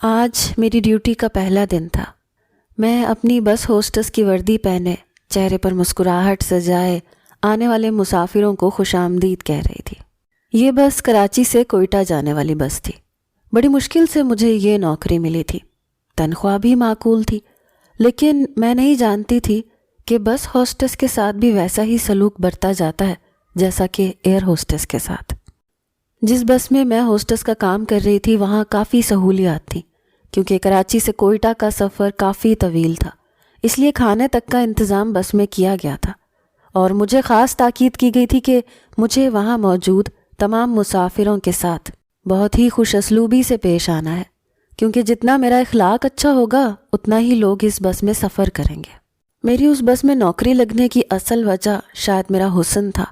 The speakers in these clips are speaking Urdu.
آج میری ڈیوٹی کا پہلا دن تھا۔ میں اپنی بس ہوسٹس کی وردی پہنے، چہرے پر مسکراہٹ سجائے آنے والے مسافروں کو خوش آمدید کہہ رہی تھی۔ یہ بس کراچی سے کوئٹہ جانے والی بس تھی۔ بڑی مشکل سے مجھے یہ نوکری ملی تھی۔ تنخواہ بھی معقول تھی، لیکن میں نہیں جانتی تھی کہ بس ہوسٹس کے ساتھ بھی ویسا ہی سلوک برتا جاتا ہے جیسا کہ ایئر ہوسٹس کے ساتھ۔ جس بس میں میں ہوسٹس کا کام کر رہی تھی وہاں کافی سہولیات تھیں، کیونکہ کراچی سے کوئٹہ کا سفر کافی طویل تھا، اس لیے کھانے تک کا انتظام بس میں کیا گیا تھا، اور مجھے خاص تاکید کی گئی تھی کہ مجھے وہاں موجود تمام مسافروں کے ساتھ بہت ہی خوش اسلوبی سے پیش آنا ہے، کیونکہ جتنا میرا اخلاق اچھا ہوگا اتنا ہی لوگ اس بس میں سفر کریں گے۔ میری اس بس میں نوکری لگنے کی اصل وجہ شاید میرا حسن تھا،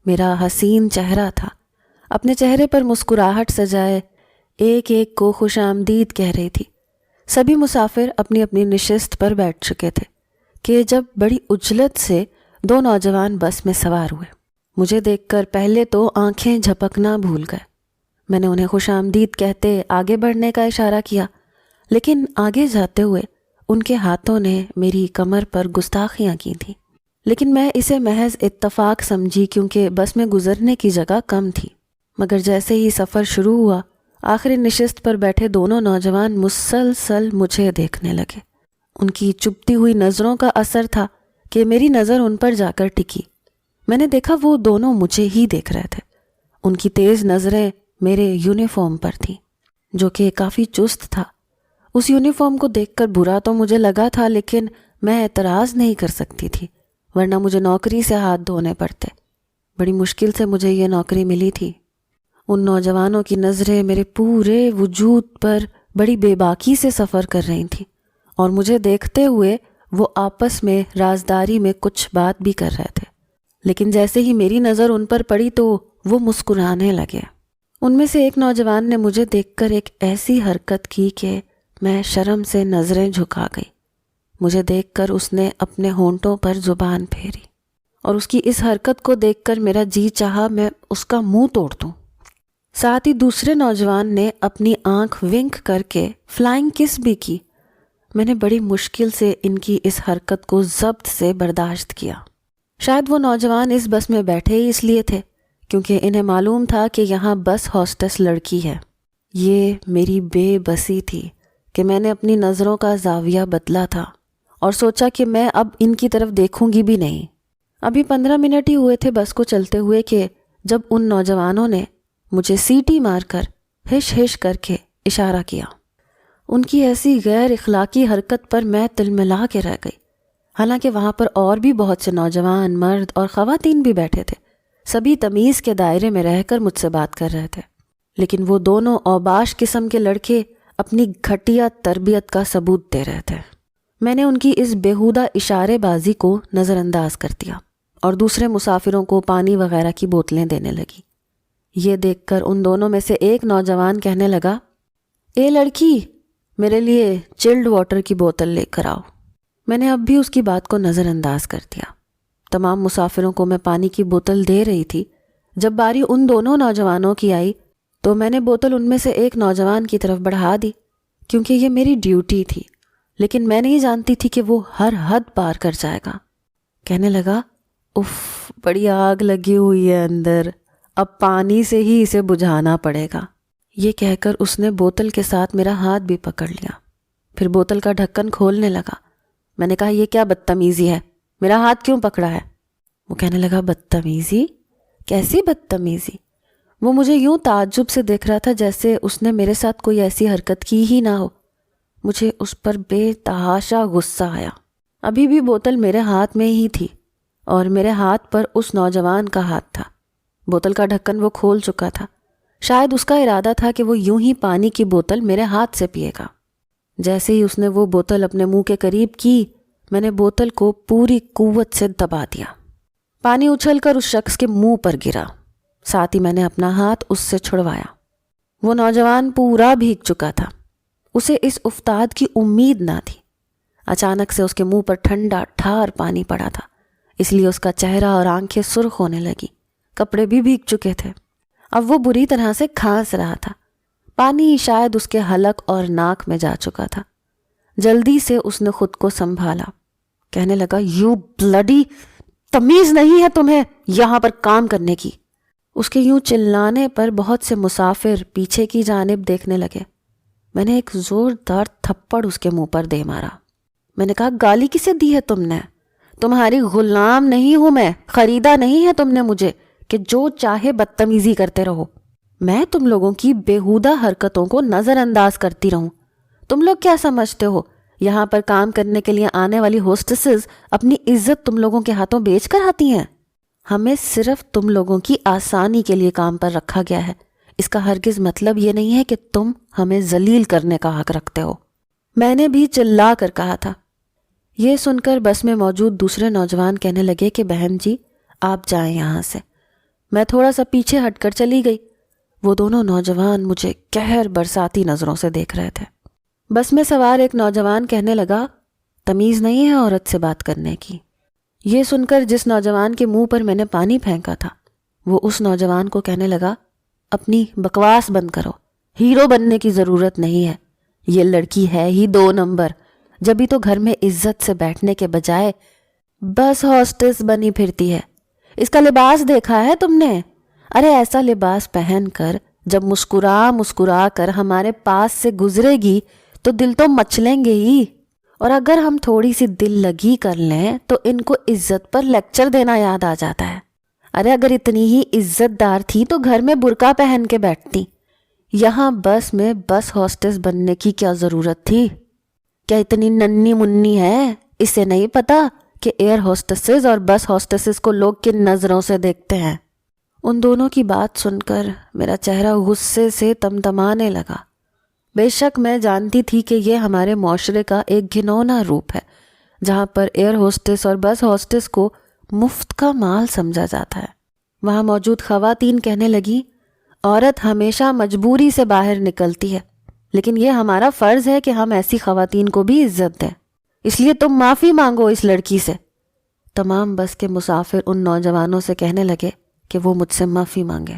میرا حسین چہرہ تھا۔ اپنے چہرے پر مسکراہٹ سجائے ایک ایک کو خوش آمدید کہہ رہی تھی۔ سبھی مسافر اپنی اپنی نشست پر بیٹھ چکے تھے کہ جب بڑی عجلت سے دو نوجوان بس میں سوار ہوئے۔ مجھے دیکھ کر پہلے تو آنکھیں جھپکنا بھول گئے۔ میں نے انہیں خوش آمدید کہتے آگے بڑھنے کا اشارہ کیا، لیکن آگے جاتے ہوئے ان کے ہاتھوں نے میری کمر پر گستاخیاں کی تھیں، لیکن میں اسے محض اتفاق سمجھی کیونکہ بس میں گزرنے کی جگہ کم تھی۔ مگر جیسے ہی سفر شروع ہوا، آخری نشست پر بیٹھے دونوں نوجوان مسلسل مجھے دیکھنے لگے۔ ان کی چبھتی ہوئی نظروں کا اثر تھا کہ میری نظر ان پر جا کر ٹکی۔ میں نے دیکھا وہ دونوں مجھے ہی دیکھ رہے تھے۔ ان کی تیز نظریں میرے یونیفارم پر تھیں، جو کہ کافی چست تھا۔ اس یونیفارم کو دیکھ کر برا تو مجھے لگا تھا، لیکن میں اعتراض نہیں کر سکتی تھی، ورنہ مجھے نوکری سے ہاتھ دھونے پڑتے۔ بڑی مشکل سے مجھے یہ نوکری ملی تھی۔ ان نوجوانوں کی نظریں میرے پورے وجود پر بڑی بے باکی سے سفر کر رہی تھیں، اور مجھے دیکھتے ہوئے وہ آپس میں رازداری میں کچھ بات بھی کر رہے تھے، لیکن جیسے ہی میری نظر ان پر پڑی تو وہ مسکرانے لگے۔ ان میں سے ایک نوجوان نے مجھے دیکھ کر ایک ایسی حرکت کی کہ میں شرم سے نظریں جھکا گئی۔ مجھے دیکھ کر اس نے اپنے ہونٹوں پر زبان پھیری، اور اس کی اس حرکت کو دیکھ کر میرا جی چاہا میں اس کا منہ توڑ دوں۔ ساتھ ہی دوسرے نوجوان نے اپنی آنکھ ونک کر کے فلائنگ کس بھی کی۔ میں نے بڑی مشکل سے ان کی اس حرکت کو ضبط سے برداشت کیا۔ شاید وہ نوجوان اس بس میں بیٹھے ہی اس لیے تھے کیونکہ انہیں معلوم تھا کہ یہاں بس ہوسٹس لڑکی ہے۔ یہ میری بے بسی تھی کہ میں نے اپنی نظروں کا زاویہ بدلا تھا اور سوچا کہ میں اب ان کی طرف دیکھوں گی بھی نہیں۔ ابھی 15 منٹ ہی ہوئے تھے بس کو چلتے ہوئے کہ جب ان نوجوانوں نے مجھے سیٹی مار کر ہش ہش کر کے اشارہ کیا۔ ان کی ایسی غیر اخلاقی حرکت پر میں تلملا کے رہ گئی۔ حالانکہ وہاں پر اور بھی بہت سے نوجوان، مرد اور خواتین بھی بیٹھے تھے، سبھی تمیز کے دائرے میں رہ کر مجھ سے بات کر رہے تھے، لیکن وہ دونوں اوباش قسم کے لڑکے اپنی گھٹیا تربیت کا ثبوت دے رہے تھے۔ میں نے ان کی اس بیہودہ اشارے بازی کو نظر انداز کر دیا اور دوسرے مسافروں کو پانی وغیرہ کی بوتلیں دینے لگی۔ یہ دیکھ کر ان دونوں میں سے ایک نوجوان کہنے لگا، اے لڑکی، میرے لیے چلڈ واٹر کی بوتل لے کر آؤ۔ میں نے اب بھی اس کی بات کو نظر انداز کر دیا۔ تمام مسافروں کو میں پانی کی بوتل دے رہی تھی۔ جب باری ان دونوں نوجوانوں کی آئی تو میں نے بوتل ان میں سے ایک نوجوان کی طرف بڑھا دی، کیونکہ یہ میری ڈیوٹی تھی، لیکن میں نہیں جانتی تھی کہ وہ ہر حد پار کر جائے گا۔ کہنے لگا، اف، بڑی آگ لگی ہوئی ہے اندر، اب پانی سے ہی اسے بجھانا پڑے گا۔ یہ کہہ کر اس نے بوتل کے ساتھ میرا ہاتھ بھی پکڑ لیا، پھر بوتل کا ڈھکن کھولنے لگا۔ میں نے کہا، یہ کیا بدتمیزی ہے، میرا ہاتھ کیوں پکڑا ہے؟ وہ کہنے لگا، بدتمیزی؟ کیسی بدتمیزی؟ وہ مجھے یوں تعجب سے دیکھ رہا تھا جیسے اس نے میرے ساتھ کوئی ایسی حرکت کی ہی نہ ہو۔ مجھے اس پر بے تحاشا غصہ آیا۔ ابھی بھی بوتل میرے ہاتھ میں ہی تھی اور میرے ہاتھ پر اس نوجوان کا ہاتھ تھا۔ بوتل کا ڈھکن وہ کھول چکا تھا۔ شاید اس کا ارادہ تھا کہ وہ یوں ہی پانی کی بوتل میرے ہاتھ سے پیے گا۔ جیسے ہی اس نے وہ بوتل اپنے منہ کے قریب کی، میں نے بوتل کو پوری قوت سے دبا دیا۔ پانی اچھل کر اس شخص کے منہ پر گرا، ساتھ ہی میں نے اپنا ہاتھ اس سے چھڑوایا۔ وہ نوجوان پورا بھیگ چکا تھا، اسے اس افتاد کی امید نہ تھی۔ اچانک سے اس کے منہ پر ٹھنڈا ٹھار پانی پڑا تھا، اس لیے اس کا چہرہ اور آنکھیں سرخ ہونے لگی، کپڑے بھی بھیگ چکے تھے۔ اب وہ بری طرح سے کھانس رہا تھا۔ پانی شاید اس کے حلق اور ناک میں جا چکا تھا۔ جلدی سے اس نے خود کو سنبھالا، کہنے لگا یو بلڈی، تمیز نہیں ہے تمہیں یہاں پر کام کرنے کی۔ اس کے یوں چلانے پر بہت سے مسافر پیچھے کی جانب دیکھنے لگے۔ میں نے ایک زوردار تھپڑ اس کے منہ پر دے مارا۔ میں نے کہا گالی کسے دی ہے تم نے؟ تمہاری غلام نہیں ہوں میں، خریدا نہیں ہے تم نے مجھے کہ جو چاہے بدتمیزی کرتے رہو۔ میں تم لوگوں کی بیہودہ حرکتوں کو نظر انداز کرتی رہوں۔ تم لوگ کیا سمجھتے ہو یہاں پر کام کرنے کے لیے آنے والی ہوسٹسز اپنی عزت تم لوگوں کے ہاتھوں بیچ کر آتی ہیں؟ ہمیں صرف تم لوگوں کی آسانی کے لیے کام پر رکھا گیا ہے۔ اس کا ہرگز مطلب یہ نہیں ہے کہ تم ہمیں ذلیل کرنے کا حق رکھتے ہو۔ میں نے بھی چلا کر کہا تھا۔ یہ سن کر بس میں موجود دوسرے نوجوان کہنے لگے کہ بہن جی آپ جائیں یہاں سے۔ میں تھوڑا سا پیچھے ہٹ کر چلی گئی۔ وہ دونوں نوجوان مجھے قہر برساتی نظروں سے دیکھ رہے تھے۔ بس میں سوار ایک نوجوان کہنے لگا تمیز نہیں ہے عورت سے بات کرنے کی۔ یہ سن کر جس نوجوان کے منہ پر میں نے پانی پھینکا تھا وہ اس نوجوان کو کہنے لگا اپنی بکواس بند کرو، ہیرو بننے کی ضرورت نہیں ہے، یہ لڑکی ہے ہی 2 نمبر، جبھی تو گھر میں عزت سے بیٹھنے کے بجائے بس ہاسٹس بنی پھرتی ہے۔ اس کا لباس دیکھا ہے تم نے؟ ارے ایسا لباس پہن کر جب مسکرا کر ہمارے پاس سے گزرے گی تو دل تو مچلیں گے ہی، اور اگر ہم تھوڑی سی دل لگی کر لیں تو ان کو عزت پر لیکچر دینا یاد آ جاتا ہے۔ ارے اگر اتنی ہی عزت دار تھی تو گھر میں برقع پہن کے بیٹھتی، یہاں بس میں بس ہاسٹس بننے کی کیا ضرورت تھی؟ کیا اتنی ننھی منی ہے؟ اسے نہیں پتا کہ ایئر ہاسٹسز اور بس ہاسٹسز کو لوگ کن نظروں سے دیکھتے ہیں۔ ان دونوں کی بات سن کر میرا چہرہ غصے سے تمتمانے لگا۔ بے شک میں جانتی تھی کہ یہ ہمارے معاشرے کا ایک گھنونا روپ ہے جہاں پر ایئر ہوسٹس اور بس ہوسٹس کو مفت کا مال سمجھا جاتا ہے۔ وہاں موجود خواتین کہنے لگی عورت ہمیشہ مجبوری سے باہر نکلتی ہے، لیکن یہ ہمارا فرض ہے کہ ہم ایسی خواتین کو بھی عزت دیں، اس لیے تم معافی مانگو اس لڑکی سے۔ تمام بس کے مسافر ان نوجوانوں سے کہنے لگے کہ وہ مجھ سے معافی مانگے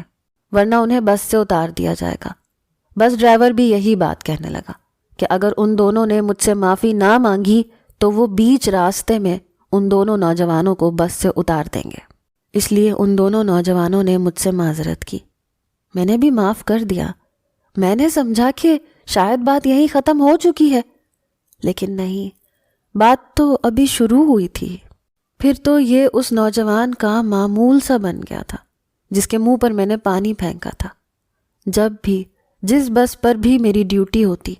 ورنہ انہیں بس سے اتار دیا جائے گا۔ بس ڈرائیور بھی یہی بات کہنے لگا کہ اگر ان دونوں نے مجھ سے معافی نہ مانگی تو وہ بیچ راستے میں ان دونوں نوجوانوں کو بس سے اتار دیں گے۔ اس لیے ان دونوں نوجوانوں نے مجھ سے معذرت کی۔ میں نے بھی معاف کر دیا۔ میں نے سمجھا کہ شاید بات یہیں ختم ہو چکی ہے، لیکن نہیں، بات تو ابھی شروع ہوئی تھی۔ پھر تو یہ اس نوجوان کا معمول سا بن گیا تھا جس کے منہ پر میں نے پانی پھینکا تھا۔ جب بھی جس بس پر بھی میری ڈیوٹی ہوتی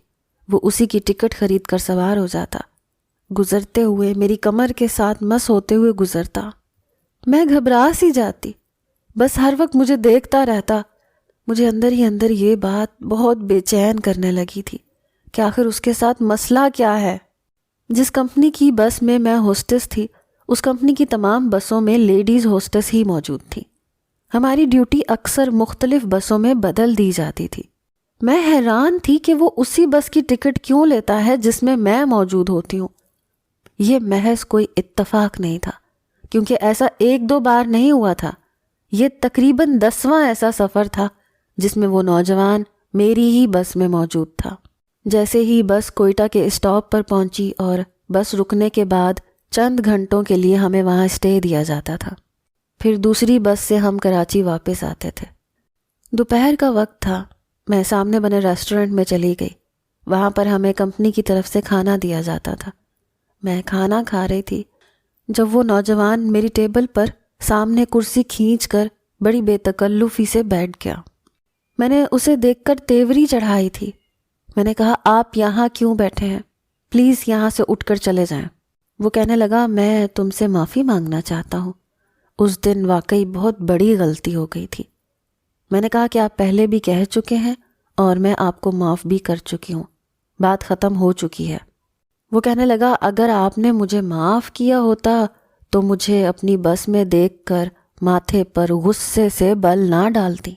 وہ اسی کی ٹکٹ خرید کر سوار ہو جاتا، گزرتے ہوئے میری کمر کے ساتھ مس ہوتے ہوئے گزرتا۔ میں گھبرا سی جاتی، بس ہر وقت مجھے دیکھتا رہتا۔ مجھے اندر ہی اندر یہ بات بہت بے چین کرنے لگی تھی کہ آخر اس کے ساتھ مسئلہ کیا ہے۔ جس کمپنی کی بس میں ہوسٹس تھی اس کمپنی کی تمام بسوں میں لیڈیز ہوسٹس ہی موجود تھی۔ ہماری ڈیوٹی اکثر مختلف بسوں میں بدل دی جاتی تھی۔ میں حیران تھی کہ وہ اسی بس کی ٹکٹ کیوں لیتا ہے جس میں موجود ہوتی ہوں۔ یہ محض کوئی اتفاق نہیں تھا، کیونکہ ایسا 1-2 بار نہیں ہوا تھا۔ یہ تقریباً 10واں ایسا سفر تھا جس میں وہ نوجوان میری ہی بس میں موجود تھا۔ جیسے ہی بس کوئٹہ کے اسٹاپ پر پہنچی اور بس رکنے کے بعد چند گھنٹوں کے لیے ہمیں وہاں اسٹے دیا جاتا تھا، پھر دوسری بس سے ہم کراچی واپس آتے تھے۔ دوپہر کا وقت تھا۔ میں سامنے بنے ریسٹورنٹ میں چلی گئی۔ وہاں پر ہمیں کمپنی کی طرف سے کھانا دیا جاتا تھا۔ میں کھانا کھا رہی تھی جب وہ نوجوان میری ٹیبل پر سامنے کرسی کھینچ کر بڑی بے تکلفی سے بیٹھ گیا۔ میں نے اسے دیکھ کر تیوری چڑھائی تھی۔ میں نے کہا آپ یہاں کیوں بیٹھے ہیں؟ پلیز یہاں سے اٹھ کر چلے جائیں۔ وہ کہنے لگا میں تم سے معافی مانگنا چاہتا ہوں، اس دن واقعی بہت بڑی غلطی ہو گئی تھی۔ میں نے کہا کہ آپ پہلے بھی کہہ چکے ہیں اور میں آپ کو معاف بھی کر چکی ہوں، بات ختم ہو چکی ہے۔ وہ کہنے لگا اگر آپ نے مجھے معاف کیا ہوتا تو مجھے اپنی بس میں دیکھ کر ماتھے پر غصے سے بل نہ ڈالتی۔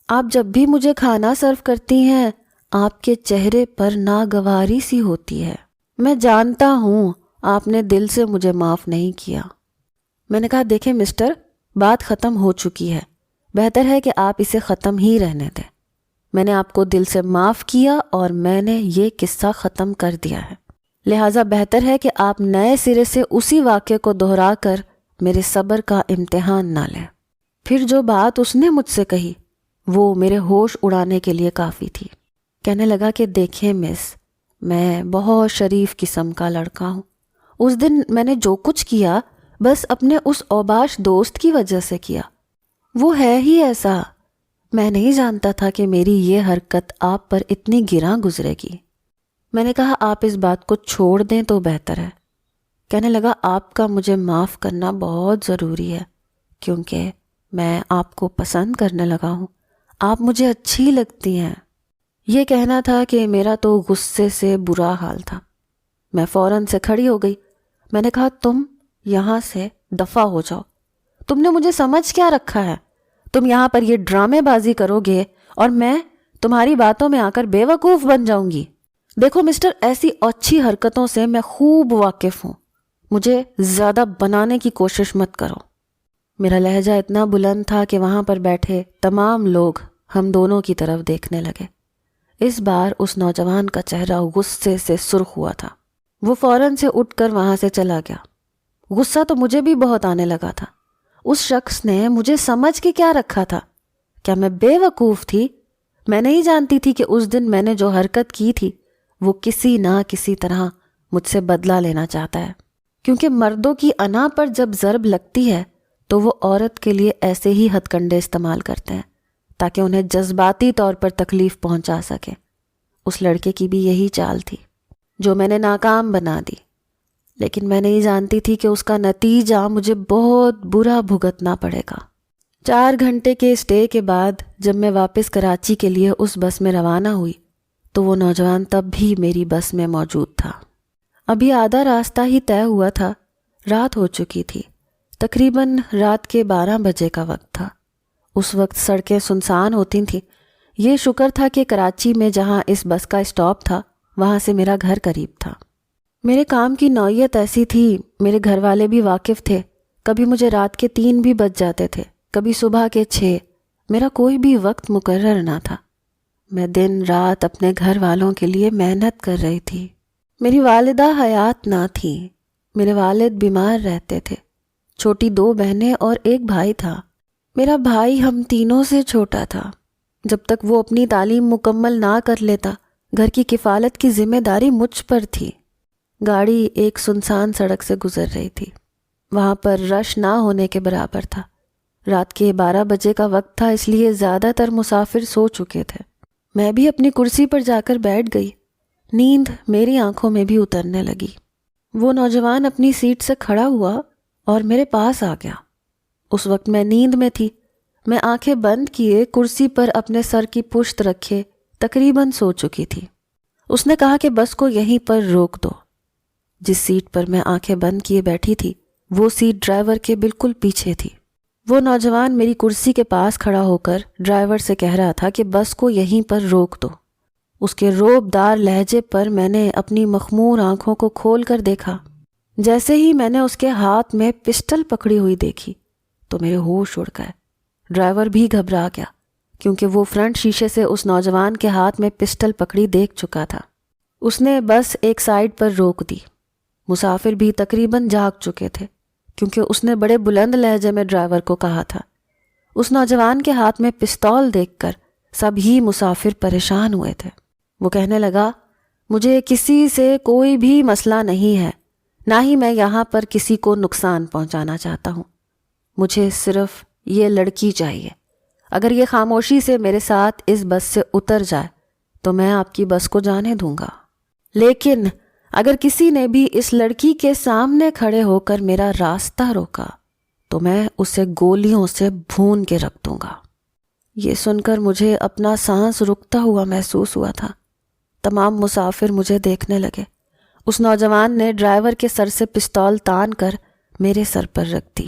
آپ جب بھی مجھے کھانا سرو کرتی ہیں آپ کے چہرے پر ناگواری سی ہوتی ہے۔ میں جانتا ہوں آپ نے دل سے مجھے معاف نہیں کیا۔ میں نے کہا دیکھیں مسٹر، بات ختم ہو چکی ہے، بہتر ہے کہ آپ اسے ختم ہی رہنے دیں۔ میں نے آپ کو دل سے معاف کیا اور میں نے یہ قصہ ختم کر دیا ہے، لہٰذا بہتر ہے کہ آپ نئے سرے سے اسی واقعے کو دہرا کر میرے صبر کا امتحان نہ لیں۔ پھر جو بات اس نے مجھ سے کہی وہ میرے ہوش اڑانے کے لیے کافی تھی۔ کہنے لگا کہ دیکھیں مس، میں بہت شریف قسم کا لڑکا ہوں۔ اس دن میں نے جو کچھ کیا بس اپنے اس اوباش دوست کی وجہ سے کیا۔ وہ ہے ہی ایسا، میں نہیں جانتا تھا کہ میری یہ حرکت آپ پر اتنی گراں گزرے گی۔ میں نے کہا آپ اس بات کو چھوڑ دیں تو بہتر ہے۔ کہنے لگا آپ کا مجھے معاف کرنا بہت ضروری ہے، کیونکہ میں آپ کو پسند کرنے لگا ہوں، آپ مجھے اچھی لگتی ہیں۔ یہ کہنا تھا کہ میرا تو غصے سے برا حال تھا۔ میں فوراً سے کھڑی ہو گئی۔ میں نے کہا تم یہاں سے دفع ہو جاؤ، تم نے مجھے سمجھ کیا رکھا ہے؟ تم یہاں پر یہ ڈرامے بازی کرو گے اور میں تمہاری باتوں میں آ کر بے وقوف بن جاؤں گی۔ دیکھو مسٹر، ایسی اچھی حرکتوں سے میں خوب واقف ہوں، مجھے زیادہ بنانے کی کوشش مت کرو۔ میرا لہجہ اتنا بلند تھا کہ وہاں پر بیٹھے تمام لوگ ہم دونوں کی طرف دیکھنے لگے۔ اس بار اس نوجوان کا چہرہ غصے سے سرخ ہوا تھا۔ وہ فوراً سے اٹھ کر وہاں سے چلا گیا۔ غصہ تو مجھے بھی بہت آنے لگا تھا۔ اس شخص نے مجھے سمجھ کے کیا رکھا تھا؟ کیا میں بے وقوف تھی؟ میں نہیں جانتی تھی کہ اس دن میں نے جو حرکت کی تھی وہ کسی نہ کسی طرح مجھ سے بدلہ لینا چاہتا ہے، کیونکہ مردوں کی انا پر جب ضرب لگتی ہے تو وہ عورت کے لیے ایسے ہی ہتھ کنڈے استعمال کرتے ہیں تاکہ انہیں جذباتی طور پر تکلیف پہنچا سکے۔ اس لڑکے کی بھی یہی چال تھی جو میں نے ناکام بنا دی، لیکن میں نہیں جانتی تھی کہ اس کا نتیجہ مجھے بہت برا بھگتنا پڑے گا۔ 4 گھنٹے کے اسٹے کے بعد جب میں واپس کراچی کے لیے اس بس میں روانہ ہوئی تو وہ نوجوان تب بھی میری بس میں موجود تھا۔ ابھی آدھا راستہ ہی طے ہوا تھا، رات ہو چکی تھی، تقریباً رات کے 12 بجے کا وقت تھا۔ اس وقت سڑکیں سنسان ہوتی تھیں۔ یہ شکر تھا کہ کراچی میں جہاں اس بس کا اسٹاپ تھا وہاں سے میرا گھر قریب تھا۔ میرے کام کی نوعیت ایسی تھی، میرے گھر والے بھی واقف تھے، کبھی مجھے رات کے 3 بھی بج جاتے تھے، کبھی صبح کے 6۔ میرا کوئی بھی وقت مقرر نہ تھا۔ میں دن رات اپنے گھر والوں کے لیے محنت کر رہی تھی۔ میری والدہ حیات نہ تھی، میرے والد بیمار رہتے تھے، چھوٹی 2 بہنیں اور ایک بھائی تھا۔ میرا بھائی ہم تینوں سے چھوٹا تھا۔ جب تک وہ اپنی تعلیم مکمل نہ کر لیتا گھر کی کفالت کی ذمہ داری مجھ پر تھی۔ گاڑی ایک سنسان سڑک سے گزر رہی تھی، وہاں پر رش نہ ہونے کے برابر تھا۔ رات کے 12 بجے کا وقت تھا، اس لیے زیادہ تر مسافر سو چکے تھے۔ میں بھی اپنی کرسی پر جا کر بیٹھ گئی۔ نیند میری آنکھوں میں بھی اترنے لگی۔ وہ نوجوان اپنی سیٹ سے کھڑا ہوا اور میرے پاس آ گیا۔ اس وقت میں نیند میں تھی۔ میں آنکھیں بند کیے کرسی پر اپنے سر کی پشت رکھے تقریباً سو چکی تھی۔ اس نے کہا کہ بس کو یہیں پر روک دو۔ جس سیٹ پر میں آنکھیں بند کیے بیٹھی تھی وہ سیٹ ڈرائیور کے بالکل پیچھے تھی۔ وہ نوجوان میری کرسی کے پاس کھڑا ہو کر ڈرائیور سے کہہ رہا تھا کہ بس کو یہیں پر روک دو۔ اس کے رعب دار لہجے پر میں نے اپنی مخمور آنکھوں کو کھول کر دیکھا۔ جیسے ہی میں نے اس کے ہاتھ میں پسٹل پکڑی ہوئی دیکھی تو میرے ہوش اڑ گئے۔ ڈرائیور بھی گھبرا گیا کیونکہ وہ فرنٹ شیشے سے اس نوجوان کے ہاتھ میں پسٹل پکڑی دیکھ چکا تھا۔ اس نے بس ایک سائیڈ پر روک دی۔ مسافر بھی تقریباً جاگ چکے تھے کیونکہ اس نے بڑے بلند لہجے میں ڈرائیور کو کہا تھا۔ اس نوجوان کے ہاتھ میں پستول دیکھ کر سب ہی مسافر پریشان ہوئے تھے۔ وہ کہنے لگا، مجھے کسی سے کوئی بھی مسئلہ نہیں ہے، نہ ہی میں یہاں پر کسی کو نقصان پہنچانا چاہتا ہوں، مجھے صرف یہ لڑکی چاہیے۔ اگر یہ خاموشی سے میرے ساتھ اس بس سے اتر جائے تو میں آپ کی بس کو جانے دوں گا، لیکن اگر کسی نے بھی اس لڑکی کے سامنے کھڑے ہو کر میرا راستہ روکا تو میں اسے گولیوں سے بھون کے رکھ دوں گا۔ یہ سن کر مجھے اپنا سانس رکتا ہوا محسوس ہوا تھا۔ تمام مسافر مجھے دیکھنے لگے۔ اس نوجوان نے ڈرائیور کے سر سے پستول تان کر میرے سر پر رکھ دی۔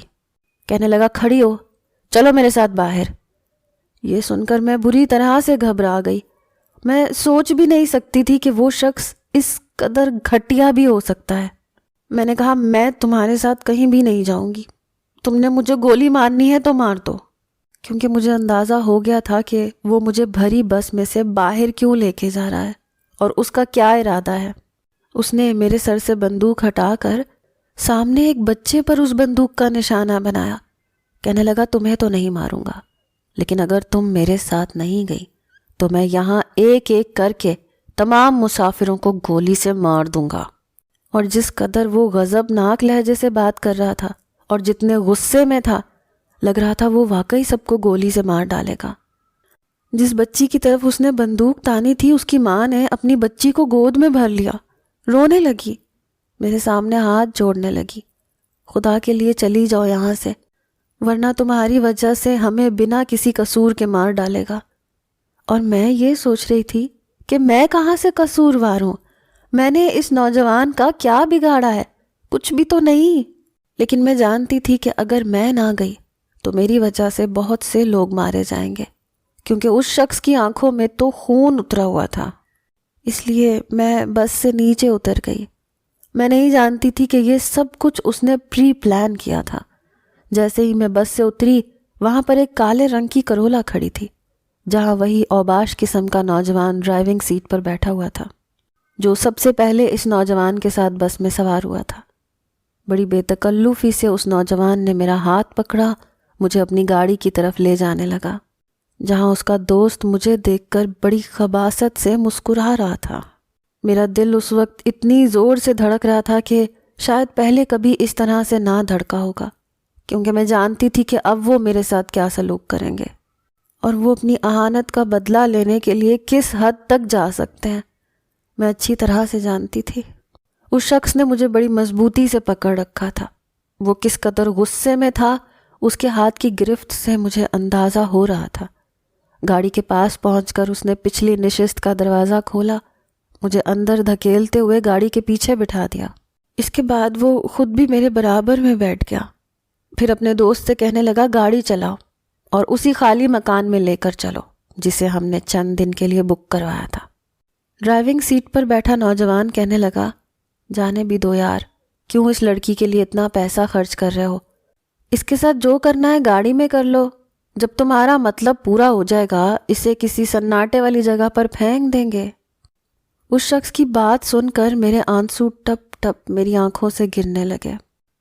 کہنے لگا، کھڑی ہو، چلو میرے ساتھ باہر۔ یہ سن کر میں بری طرح سے گھبرا گئی۔ میں سوچ بھی نہیں سکتی تھی کہ وہ شخص اس قدر گھٹیا بھی ہو سکتا ہے۔ میں نے کہا، میں تمہارے ساتھ کہیں بھی نہیں جاؤں گی، تم نے مجھے گولی مارنی ہے تو مار دو۔ کیونکہ مجھے اندازہ ہو گیا تھا کہ وہ مجھے بھری بس میں سے باہر کیوں لے کے جا رہا ہے اور اس کا کیا ارادہ ہے۔ اس نے میرے سر سے بندوق ہٹا کر سامنے ایک بچے پر اس بندوق کا نشانہ بنایا۔ کہنے لگا تمہیں تو نہیں ماروں گا، لیکن اگر تم میرے ساتھ نہیں گئی تو میں یہاں ایک ایک کر کے تمام مسافروں کو گولی سے مار دوں گا۔ اور جس قدر وہ غضبناک لہجے سے بات کر رہا تھا اور جتنے غصے میں تھا، لگ رہا تھا وہ واقعی سب کو گولی سے مار ڈالے گا۔ جس بچی کی طرف اس نے بندوق تانی تھی، اس کی ماں نے اپنی بچی کو گود میں بھر لیا، رونے لگی، میرے سامنے ہاتھ جوڑنے لگی، خدا کے لیے چلی جاؤ یہاں سے، ورنہ تمہاری وجہ سے ہمیں بنا کسی قصور کے مار ڈالے گا۔ اور میں یہ سوچ رہی تھی کہ میں کہاں سے قصوروار ہوں، میں نے اس نوجوان کا کیا بگاڑا ہے؟ کچھ بھی تو نہیں۔ لیکن میں جانتی تھی کہ اگر میں نہ گئی تو میری وجہ سے بہت سے لوگ مارے جائیں گے، کیونکہ اس شخص کی آنکھوں میں تو خون اترا ہوا تھا۔ اس لیے میں بس سے نیچے اتر گئی۔ میں نہیں جانتی تھی کہ یہ سب کچھ اس نے پری پلان کیا تھا۔ جیسے ہی میں بس سے اتری، وہاں پر ایک کالے رنگ کی کرولا کھڑی تھی، جہاں وہی اوباش قسم کا نوجوان ڈرائیونگ سیٹ پر بیٹھا ہوا تھا، جو سب سے پہلے اس نوجوان کے ساتھ بس میں سوار ہوا تھا۔ بڑی بے تکلفی سے اس نوجوان نے میرا ہاتھ پکڑا، مجھے اپنی گاڑی کی طرف لے جانے لگا، جہاں اس کا دوست مجھے دیکھ کر بڑی خباثت سے مسکرا رہا تھا۔ میرا دل اس وقت اتنی زور سے دھڑک رہا تھا کہ شاید پہلے کبھی اس طرح سے نہ دھڑکا ہوگا، کیونکہ میں جانتی تھی کہ اب وہ میرے ساتھ کیا سلوک کریں گے اور وہ اپنی اہانت کا بدلہ لینے کے لیے کس حد تک جا سکتے ہیں۔ میں اچھی طرح سے جانتی تھی۔ اس شخص نے مجھے بڑی مضبوطی سے پکڑ رکھا تھا۔ وہ کس قدر غصے میں تھا، اس کے ہاتھ کی گرفت سے مجھے اندازہ ہو رہا تھا۔ گاڑی کے پاس پہنچ کر اس نے پچھلی نشست کا دروازہ کھولا، مجھے اندر دھکیلتے ہوئے گاڑی کے پیچھے بٹھا دیا۔ اس کے بعد وہ خود بھی میرے برابر میں بیٹھ گیا، پھر اپنے دوست سے کہنے لگا گاڑی چلاؤ اور اسی خالی مکان میں لے کر چلو جسے ہم نے چند دن کے لیے بک کروایا تھا۔ ڈرائیونگ سیٹ پر بیٹھا نوجوان کہنے لگا، جانے بھی دو یار، کیوں اس لڑکی کے لیے اتنا پیسہ خرچ کر رہے ہو؟ اس کے ساتھ جو کرنا ہے گاڑی میں کر لو، جب تمہارا مطلب پورا ہو جائے گا اسے کسی سناٹے والی جگہ پر پھینک دیں گے۔ اس شخص کی بات سن کر میرے آنسو ٹپ ٹپ میری آنکھوں سے گرنے لگے۔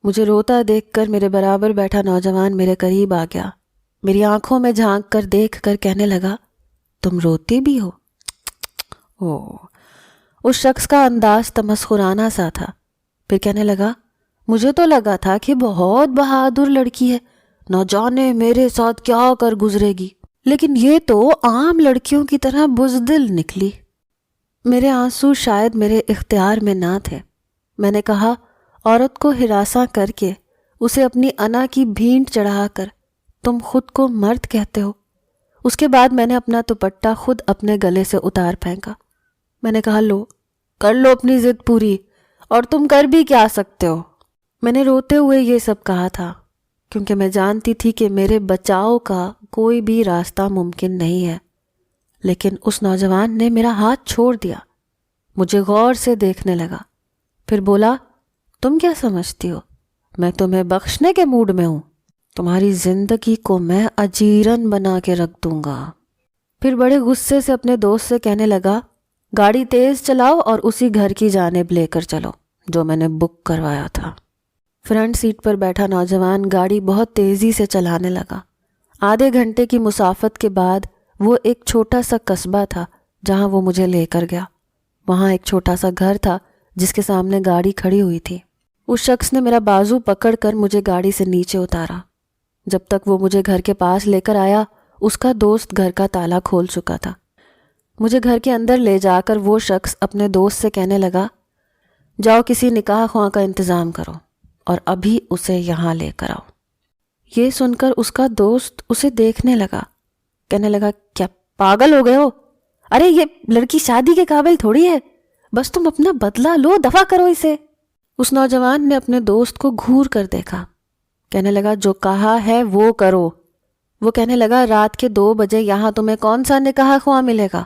مجھے روتا دیکھ کر میرے برابر بیٹھا نوجوان میرے قریب آ گیا، میری آنکھوں میں جھانک کر دیکھ کر کہنے لگا، تم روتی بھی ہو؟ اس شخص کا انداز تمسخرانہ سا تھا، پھر کہنے لگا، مجھے تو لگا تھا کہ بہت بہادر لڑکی ہے، نہ جانے میرے ساتھ کیا کر گزرے گی، لیکن یہ تو عام لڑکیوں کی طرح بزدل نکلی۔ میرے آنسو شاید میرے اختیار میں نہ تھے۔ میں نے کہا، عورت کو ہراساں کر کے اسے اپنی انا کی بھینٹ چڑھا کر تم خود کو مرد کہتے ہو؟ اس کے بعد میں نے اپنا دوپٹہ خود اپنے گلے سے اتار پھینکا۔ میں نے کہا، لو کر لو اپنی ضد پوری، اور تم کر بھی کیا سکتے ہو؟ میں نے روتے ہوئے یہ سب کہا تھا کیونکہ میں جانتی تھی کہ میرے بچاؤ کا کوئی بھی راستہ ممکن نہیں ہے، لیکن اس نوجوان نے میرا ہاتھ چھوڑ دیا، مجھے غور سے دیکھنے لگا، پھر بولا، تم کیا سمجھتی ہو میں تمہیں بخشنے کے موڈ میں ہوں؟ تمہاری زندگی کو میں اجیرن بنا کے رکھ دوں گا۔ پھر بڑے غصے سے اپنے دوست سے کہنے لگا، گاڑی تیز چلاؤ اور اسی گھر کی جانب لے کر چلو جو میں نے بک کروایا تھا۔ فرنٹ سیٹ پر بیٹھا نوجوان گاڑی بہت تیزی سے چلانے لگا۔ آدھے گھنٹے کی مسافت کے بعد وہ ایک چھوٹا سا قصبہ تھا جہاں وہ مجھے لے کر گیا۔ وہاں ایک چھوٹا سا گھر تھا جس کے سامنے گاڑی کھڑی ہوئی تھی۔ اس شخص نے میرا بازو پکڑ کر مجھے گاڑی سے نیچے اتارا۔ جب تک وہ مجھے گھر کے پاس لے کر آیا، اس کا دوست گھر کا تالا کھول چکا تھا۔ مجھے گھر کے اندر لے جا کر وہ شخص اپنے دوست سے کہنے لگا، جاؤ کسی نکاح خواہ کا انتظام کرو اور ابھی اسے یہاں لے کر آؤ۔ یہ سن کر اس کا دوست اسے دیکھنے لگا، کہنے لگا، کیا پاگل ہو گئے ہو؟ ارے یہ لڑکی شادی کے قابل تھوڑی ہے، بس تم اپنا بدلہ لو، دفع کرو اسے۔ اس نوجوان نے اپنے دوست کو گھور کر دیکھا، کہنے لگا، جو کہا ہے وہ کرو۔ وہ کہنے لگا، رات کے 2 بجے یہاں تمہیں کون سا نکاح خواہ ملے گا؟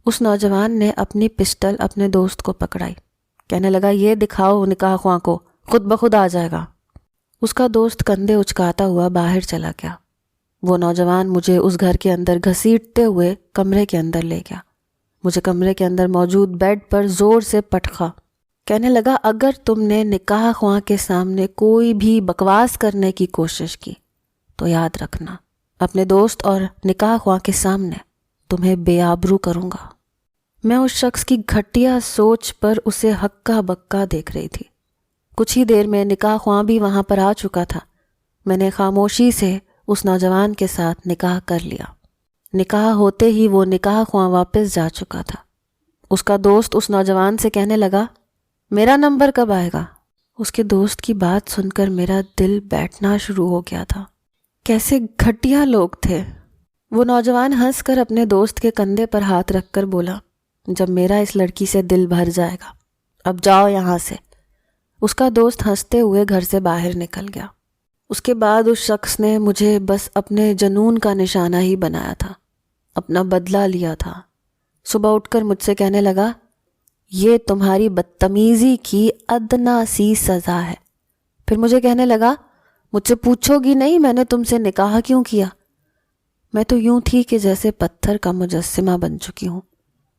اس نوجوان نے اپنی پسٹل اپنے دوست کو پکڑائی، کہنے لگا، یہ دکھاؤ نکاح خواہ کو، خود بخود آ جائے گا۔ اس کا دوست کندھے اچکاتا ہوا باہر چلا گیا۔ وہ نوجوان مجھے اس گھر کے اندر گھسیٹتے ہوئے کمرے کے اندر لے گیا. مجھے کمرے کے اندر موجود بیڈ پر زور سے پٹخا. کہنے لگا اگر تم نے نکاح خواں کے سامنے کوئی بھی بکواس کرنے کی کوشش کی تو یاد رکھنا اپنے دوست اور نکاح خواں کے سامنے تمہیں بے آبرو کروں گا. میں اس شخص کی گھٹیا سوچ پر اسے ہکا بکا دیکھ رہی تھی. کچھ ہی دیر میں نکاح خواں بھی وہاں پر آ چکا تھا. میں نے خاموشی سے اس نوجوان کے ساتھ نکاح کر لیا. نکاح ہوتے ہی وہ نکاح خواں واپس جا چکا تھا. اس کا دوست اس نوجوان سے کہنے لگا میرا نمبر کب آئے گا؟ اس کے دوست کی بات سن کر میرا دل بیٹھنا شروع ہو گیا تھا. کیسے گھٹیا لوگ تھے. وہ نوجوان ہنس کر اپنے دوست کے کندھے پر ہاتھ رکھ کر بولا جب میرا اس لڑکی سے دل بھر جائے گا اب جاؤ یہاں سے. اس کا دوست ہنستے ہوئے گھر سے باہر نکل گیا. اس کے بعد اس شخص نے مجھے بس اپنے جنون کا نشانہ ہی بنایا تھا، اپنا بدلہ لیا تھا. صبح اٹھ کر مجھ سے کہنے لگا یہ تمہاری بدتمیزی کی ادنا سی سزا ہے. پھر مجھے کہنے لگا مجھ سے پوچھو گی نہیں میں نے تم سے نکاح کیوں کیا؟ میں تو یوں تھی کہ جیسے پتھر کا مجسمہ بن چکی ہوں.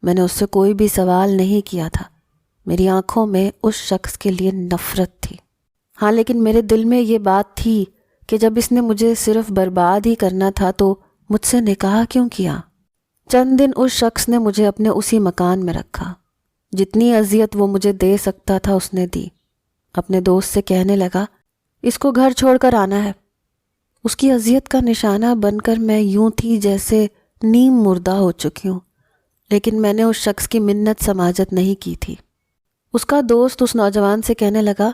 میں نے اس سے کوئی بھی سوال نہیں کیا تھا. میری آنکھوں میں اس شخص کے لیے نفرت تھی. ہاں لیکن میرے دل میں یہ بات تھی کہ جب اس نے مجھے صرف برباد ہی کرنا تھا تو مجھ سے نکاح کیوں کیا؟ چند دن اس شخص نے مجھے اپنے اسی مکان میں رکھا. جتنی اذیت وہ مجھے دے سکتا تھا اس نے دی. اپنے دوست سے کہنے لگا اس کو گھر چھوڑ کر آنا ہے. اس کی اذیت کا نشانہ بن کر میں یوں تھی جیسے نیم مردہ ہو چکی ہوں. لیکن میں نے اس شخص کی منت سماجت نہیں کی تھی. اس کا دوست اس نوجوان سے کہنے لگا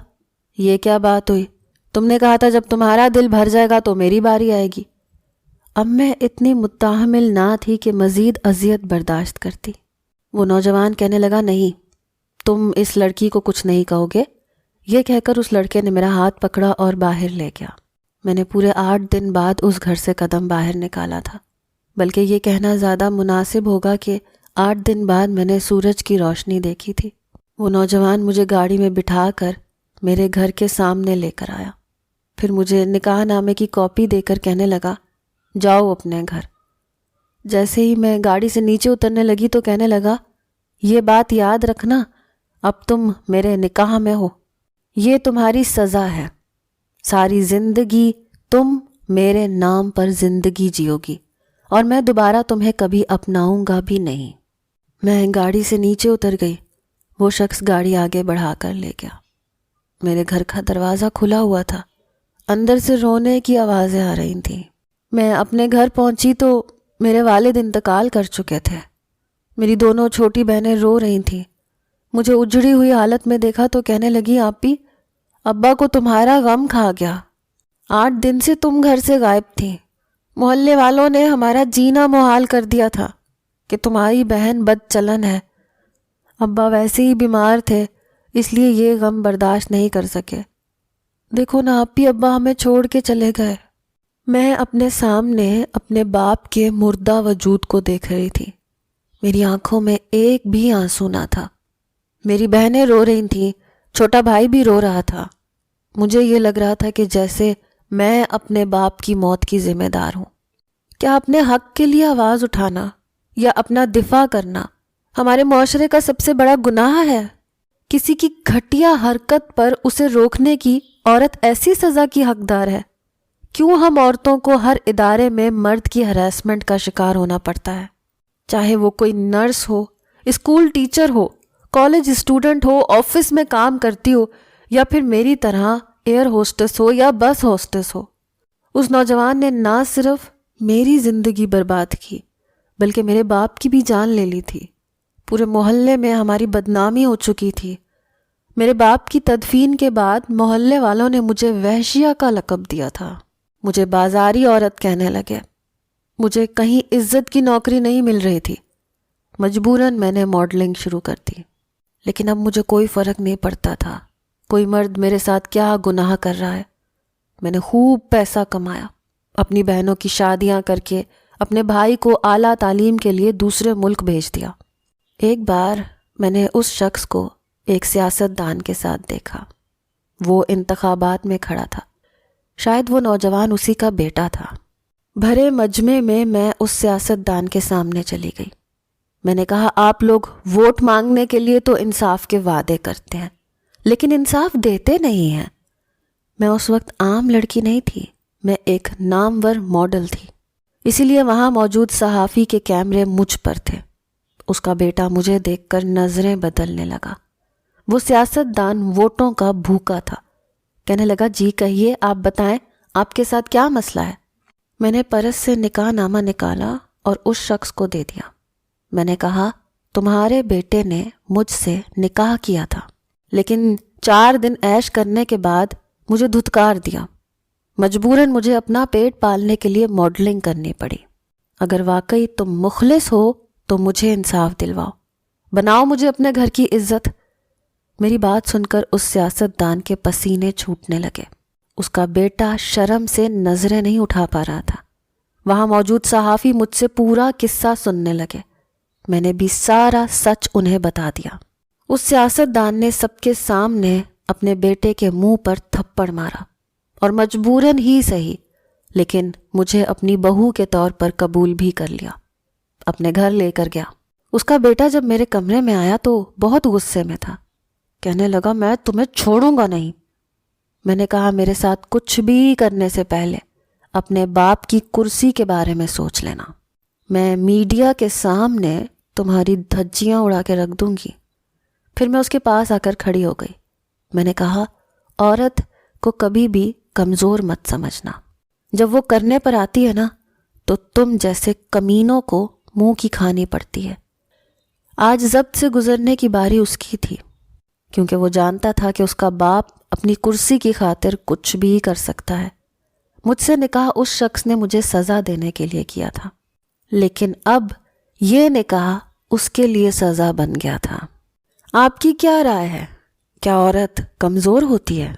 یہ کیا بات ہوئی؟ تم نے کہا تھا جب تمہارا دل بھر جائے گا تو میری باری آئے گی. اب میں اتنی متحمل نہ تھی کہ مزید اذیت برداشت کرتی. وہ نوجوان کہنے لگا نہیں تم اس لڑکی کو کچھ نہیں کہو گے. یہ کہہ کر اس لڑکے نے میرا ہاتھ پکڑا اور باہر لے گیا. میں نے پورے 8 دن بعد اس گھر سے قدم باہر نکالا تھا. بلکہ یہ کہنا زیادہ مناسب ہوگا کہ 8 دن بعد میں نے سورج کی روشنی دیکھی تھی. وہ نوجوان مجھے گاڑی میں بٹھا کر میرے گھر کے سامنے لے کر آیا. پھر مجھے نکاح نامے کی کاپی دے کر کہنے لگا جاؤ اپنے گھر. جیسے ہی میں گاڑی سے نیچے اترنے لگی تو کہنے لگا یہ بات یاد رکھنا اب تم میرے نکاح میں ہو. یہ تمہاری سزا ہے. ساری زندگی تم میرے نام پر زندگی جیو گی اور میں دوبارہ تمہیں کبھی اپناؤں گا بھی نہیں. میں گاڑی سے نیچے اتر گئی. وہ شخص گاڑی آگے بڑھا کر لے گیا. میرے گھر کا دروازہ کھلا ہوا تھا. اندر سے رونے کی آوازیں آ رہی تھیں. میں اپنے گھر پہنچی تو میرے والد انتقال کر چکے تھے. میری دونوں چھوٹی بہنیں رو رہی تھیں. مجھے اجڑی ہوئی حالت میں دیکھا تو کہنے لگی آپی ابا کو تمہارا غم کھا گیا. 8 دن سے تم گھر سے غائب تھیں. محلے والوں نے ہمارا جینا محال کر دیا تھا کہ تمہاری بہن بد چلن ہے. ابا ویسے ہی بیمار تھے اس لیے یہ غم برداشت نہیں کر سکے. دیکھو نا آپی ابا ہمیں چھوڑ کے چلے گئے. میں اپنے سامنے اپنے باپ کے مردہ وجود کو دیکھ رہی تھی. میری آنکھوں میں ایک بھی آنسو نہ تھا. میری بہنیں رو رہی تھیں. چھوٹا بھائی بھی رو رہا تھا. مجھے یہ لگ رہا تھا کہ جیسے میں اپنے باپ کی موت کی ذمہ دار ہوں. کیا اپنے حق کے لیے آواز اٹھانا یا اپنا دفاع کرنا ہمارے معاشرے کا سب سے بڑا گناہ ہے؟ کسی کی گھٹیا حرکت پر اسے روکنے کی عورت ایسی سزا کی حقدار ہے؟ کیوں ہم عورتوں کو ہر ادارے میں مرد کی ہراسمنٹ کا شکار ہونا پڑتا ہے؟ چاہے وہ کوئی نرس ہو، اسکول ٹیچر ہو، کالج اسٹوڈنٹ ہو، آفس میں کام کرتی ہو یا پھر میری طرح ایئر ہوسٹس ہو یا بس ہوسٹس ہو. اس نوجوان نے نہ صرف میری زندگی برباد کی بلکہ میرے باپ کی بھی جان لے لی تھی. پورے محلے میں ہماری بدنامی ہو چکی تھی. میرے باپ کی تدفین کے بعد محلے والوں نے مجھے وحشیہ کا لقب دیا تھا. مجھے بازاری عورت کہنے لگے. مجھے کہیں عزت کی نوکری نہیں مل رہی تھی. مجبوراً میں نے ماڈلنگ شروع کر دی. لیکن اب مجھے کوئی فرق نہیں پڑتا تھا کوئی مرد میرے ساتھ کیا گناہ کر رہا ہے. میں نے خوب پیسہ کمایا. اپنی بہنوں کی شادیاں کر کے اپنے بھائی کو اعلیٰ تعلیم کے لیے دوسرے ملک بھیج دیا. ایک بار میں نے اس شخص کو ایک سیاست دان کے ساتھ دیکھا. وہ انتخابات میں کھڑا تھا. شاید وہ نوجوان اسی کا بیٹا تھا. بھرے مجمع میں میں اس سیاستدان کے سامنے چلی گئی۔ میں نے کہا، آپ لوگ ووٹ مانگنے کے لیے تو انصاف کے وعدے کرتے ہیں، لیکن انصاف دیتے نہیں ہیں۔ میں اس وقت عام لڑکی نہیں تھی، میں ایک نامور ماڈل تھی، اسی لیے وہاں موجود صحافی کے کیمرے مجھ پر تھے۔ اس کا بیٹا مجھے دیکھ کر نظریں بدلنے لگا۔ وہ سیاستدان ووٹوں کا بھوکا تھا۔ کہنے لگا، جی کہیے، آپ بتائیں آپ کے ساتھ کیا مسئلہ ہے؟ میں نے پرس سے نکاح نامہ نکالا اور اس شخص کو دے دیا۔ میں نے کہا، تمہارے بیٹے نے مجھ سے نکاح کیا تھا، لیکن 4 دن عیش کرنے کے بعد مجھے دھتکار دیا۔ مجبوراً مجھے اپنا پیٹ پالنے کے لیے ماڈلنگ کرنی پڑی۔ اگر واقعی تم مخلص ہو تو مجھے انصاف دلواؤ، بناؤ مجھے اپنے گھر کی عزت۔ میری بات سن کر اس سیاستدان کے پسینے چھوٹنے لگے۔ اس کا بیٹا شرم سے نظریں نہیں اٹھا پا رہا تھا۔ وہاں موجود صحافی مجھ سے پورا قصہ سننے لگے۔ میں نے بھی سارا سچ انہیں بتا دیا۔ اس سیاستدان نے سب کے سامنے اپنے بیٹے کے منہ پر تھپڑ مارا اور مجبوراً ہی صحیح، لیکن مجھے اپنی بہو کے طور پر قبول بھی کر لیا، اپنے گھر لے کر گیا۔ اس کا بیٹا جب میرے کمرے میں آیا تو بہت غصے میں تھا۔ کہنے لگا، میں تمہیں چھوڑوں گا نہیں۔ میں نے کہا، میرے ساتھ کچھ بھی کرنے سے پہلے اپنے باپ کی کرسی کے بارے میں سوچ لینا۔ میں میڈیا کے سامنے تمہاری دھجیاں اڑا کے رکھ دوں گی۔ پھر میں اس کے پاس آ کر کھڑی ہو گئی۔ میں نے کہا، عورت کو کبھی بھی کمزور مت سمجھنا، جب وہ کرنے پر آتی ہے نا تو تم جیسے کمینوں کو منہ کی کھانی پڑتی ہے۔ آج ضبط سے گزرنے کی باری اس کی تھی، کیونکہ وہ جانتا تھا کہ اس کا باپ اپنی کرسی کی خاطر کچھ بھی کر سکتا ہے۔ مجھ سے نکاح اس شخص نے مجھے سزا دینے کے لیے کیا تھا، لیکن اب یہ نکاح اس کے لیے سزا بن گیا تھا۔ آپ کی کیا رائے ہے؟ کیا عورت کمزور ہوتی ہے؟